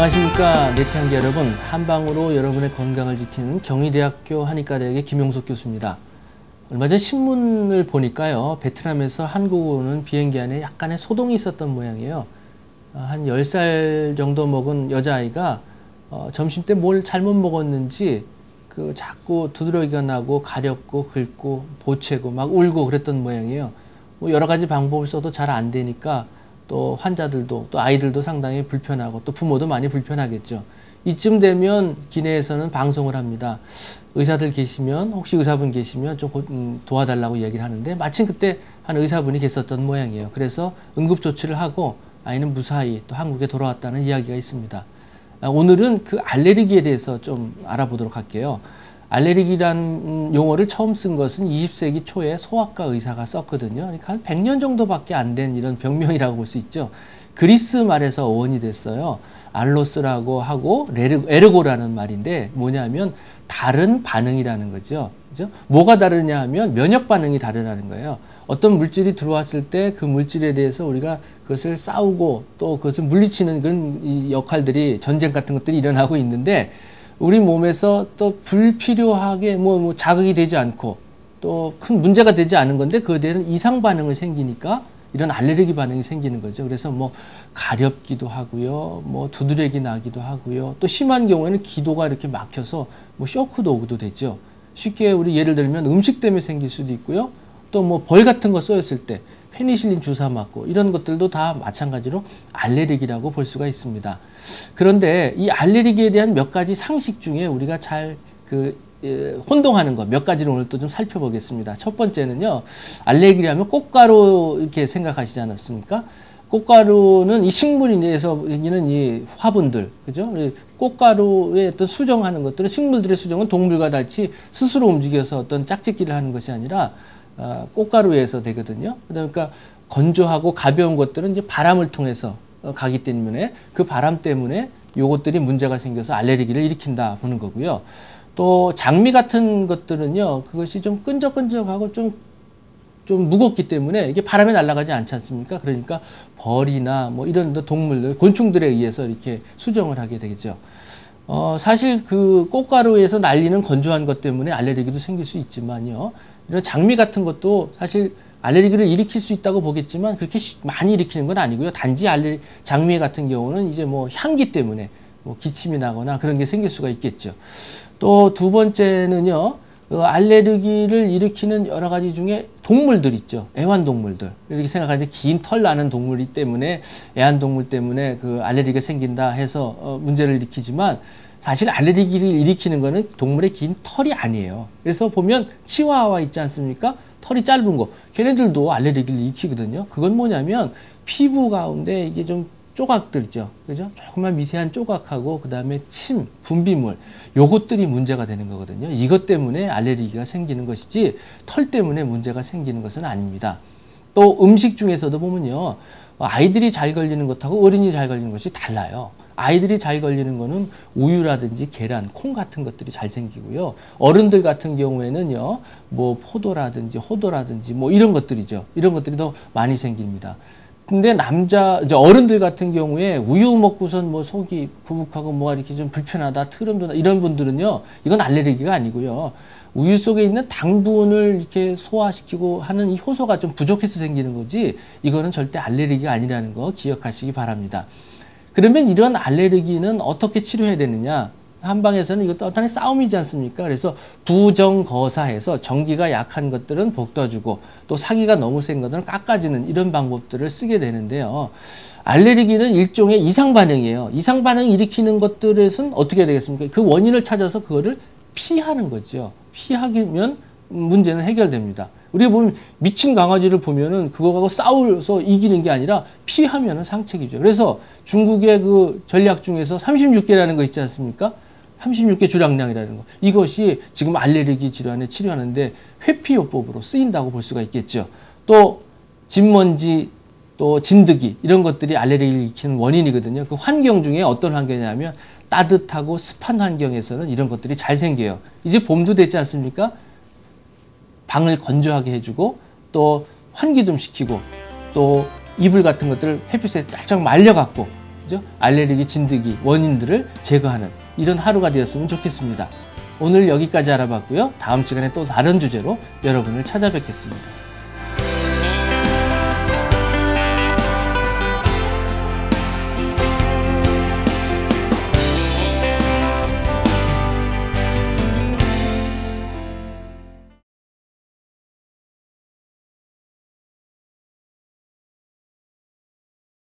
안녕하십니까 네티한계 여러분, 한방으로 여러분의 건강을 지키는 경희대학교 한의과대학의 김용석 교수입니다. 얼마 전 신문을 보니까요, 베트남에서 한국 오는 비행기 안에 약간의 소동이 있었던 모양이에요. 한 10살 정도 먹은 여자아이가 점심 때 뭘 잘못 먹었는지 자꾸 두드러기가 나고 가렵고 긁고 보채고 막 울고 그랬던 모양이에요. 뭐 여러 가지 방법을 써도 잘 안 되니까 또 환자들도 또 아이들도 상당히 불편하고 또 부모도 많이 불편하겠죠. 이쯤 되면 기내에서는 방송을 합니다. 의사들 계시면, 혹시 의사분 계시면 좀 도와달라고 얘기를 하는데, 마침 그때 한 의사분이 계셨던 모양이에요. 그래서 응급조치를 하고 아이는 무사히 또 한국에 돌아왔다는 이야기가 있습니다. 오늘은 그 알레르기에 대해서 좀 알아보도록 할게요. 알레르기란 용어를 처음 쓴 것은 20세기 초에 소아과 의사가 썼거든요. 그러니까 한 100년 정도밖에 안 된 이런 병명이라고 볼 수 있죠. 그리스 말에서 어원이 됐어요. 알로스라고 하고 에르고라는 말인데 뭐냐면 다른 반응이라는 거죠. 그죠? 뭐가 다르냐 하면 면역 반응이 다르다는 거예요. 어떤 물질이 들어왔을 때 그 물질에 대해서 우리가 그것을 싸우고 또 그것을 물리치는 그런 역할들이, 전쟁 같은 것들이 일어나고 있는데, 우리 몸에서 또 불필요하게 뭐 자극이 되지 않고 또 큰 문제가 되지 않은 건데 그거에 대한 이상 반응을 생기니까 이런 알레르기 반응이 생기는 거죠. 그래서 뭐 가렵기도 하고요, 뭐 두드러기 나기도 하고요, 또 심한 경우에는 기도가 이렇게 막혀서 뭐 쇼크도 오기도 되죠. 쉽게 우리 예를 들면 음식 때문에 생길 수도 있고요, 또 뭐 벌 같은 거 쏘였을 때 페니실린 주사 맞고 이런 것들도 다 마찬가지로 알레르기라고 볼 수가 있습니다. 그런데 이 알레르기에 대한 몇 가지 상식 중에 우리가 잘 혼동하는 것 몇 가지를 오늘 또 좀 살펴보겠습니다. 첫 번째는요, 알레르기 하면 꽃가루 이렇게 생각하시지 않았습니까? 꽃가루는 이 식물인에서 생기는 이 화분들, 그죠? 꽃가루의 어떤 수정하는 것들은, 식물들의 수정은 동물과 같이 스스로 움직여서 어떤 짝짓기를 하는 것이 아니라 꽃가루에서 되거든요. 그러니까 건조하고 가벼운 것들은 이제 바람을 통해서 가기 때문에 그 바람 때문에 요것들이 문제가 생겨서 알레르기를 일으킨다 보는 거고요. 또 장미 같은 것들은요, 그것이 좀 끈적끈적하고 좀 무겁기 때문에 이게 바람에 날아가지 않지 않습니까? 그러니까 벌이나 뭐 이런 동물들, 곤충들에 의해서 이렇게 수정을 하게 되겠죠. 사실 그 꽃가루에서 날리는 건조한 것 때문에 알레르기도 생길 수 있지만요, 이런 장미 같은 것도 사실 알레르기를 일으킬 수 있다고 보겠지만 그렇게 많이 일으키는 건 아니고요. 단지 장미 같은 경우는 이제 뭐 향기 때문에 뭐 기침이 나거나 그런 게 생길 수가 있겠죠. 또 두 번째는요, 알레르기를 일으키는 여러 가지 중에 동물들 있죠. 애완동물들. 이렇게 생각하는데 긴 털 나는 동물이기 때문에, 애완동물 때문에 그 알레르기가 생긴다 해서 문제를 일으키지만, 사실 알레르기를 일으키는 거는 동물의 긴 털이 아니에요. 그래서 보면 치와와 있지 않습니까? 털이 짧은 거. 걔네들도 알레르기를 일으키거든요. 그건 뭐냐면 피부 가운데 이게 좀 조각들 있죠. 그죠? 조금만 미세한 조각하고 그 다음에 침, 분비물, 요것들이 문제가 되는 거거든요. 이것 때문에 알레르기가 생기는 것이지 털 때문에 문제가 생기는 것은 아닙니다. 또 음식 중에서도 보면요, 아이들이 잘 걸리는 것하고 어린이 잘 걸리는 것이 달라요. 아이들이 잘 걸리는 거는 우유라든지 계란, 콩 같은 것들이 잘 생기고요. 어른들 같은 경우에는요, 뭐 포도라든지 호도라든지 뭐 이런 것들이죠. 이런 것들이 더 많이 생깁니다. 근데 이제 어른들 같은 경우에 우유 먹고선 뭐 속이 부북하고 뭐가 이렇게 좀 불편하다, 트름도나 이런 분들은요, 이건 알레르기가 아니고요, 우유 속에 있는 당분을 이렇게 소화시키고 하는 이 효소가 좀 부족해서 생기는 거지, 이거는 절대 알레르기가 아니라는 거 기억하시기 바랍니다. 그러면 이런 알레르기는 어떻게 치료해야 되느냐? 한방에서는 이것도 어떤 싸움이지 않습니까? 그래서 부정거사해서 전기가 약한 것들은 볶아주고 또 사기가 너무 센 것들은 깎아주는 이런 방법들을 쓰게 되는데요. 알레르기는 일종의 이상반응이에요. 이상반응 일으키는 것들에서는 어떻게 해야 되겠습니까? 그 원인을 찾아서 그거를 피하는 거죠. 피하면 문제는 해결됩니다. 우리가 보면 미친 강아지를 보면은 그거하고 싸워서 이기는 게 아니라 피하면은 상책이죠. 그래서 중국의 그 전략 중에서 36개라는 거 있지 않습니까? 36개 주량량이라는 거. 이것이 지금 알레르기 질환을 치료하는데 회피요법으로 쓰인다고 볼 수가 있겠죠. 또 진먼지, 또 진드기 이런 것들이 알레르기를 일으키는 원인이거든요. 그 환경 중에 어떤 환경이냐면 따뜻하고 습한 환경에서는 이런 것들이 잘 생겨요. 이제 봄도 됐지 않습니까? 방을 건조하게 해주고 또 환기 좀 시키고 또 이불 같은 것들을 햇빛에 살짝 말려갖고 그죠? 알레르기 진드기 원인들을 제거하는 이런 하루가 되었으면 좋겠습니다. 오늘 여기까지 알아봤고요. 다음 시간에 또 다른 주제로 여러분을 찾아뵙겠습니다.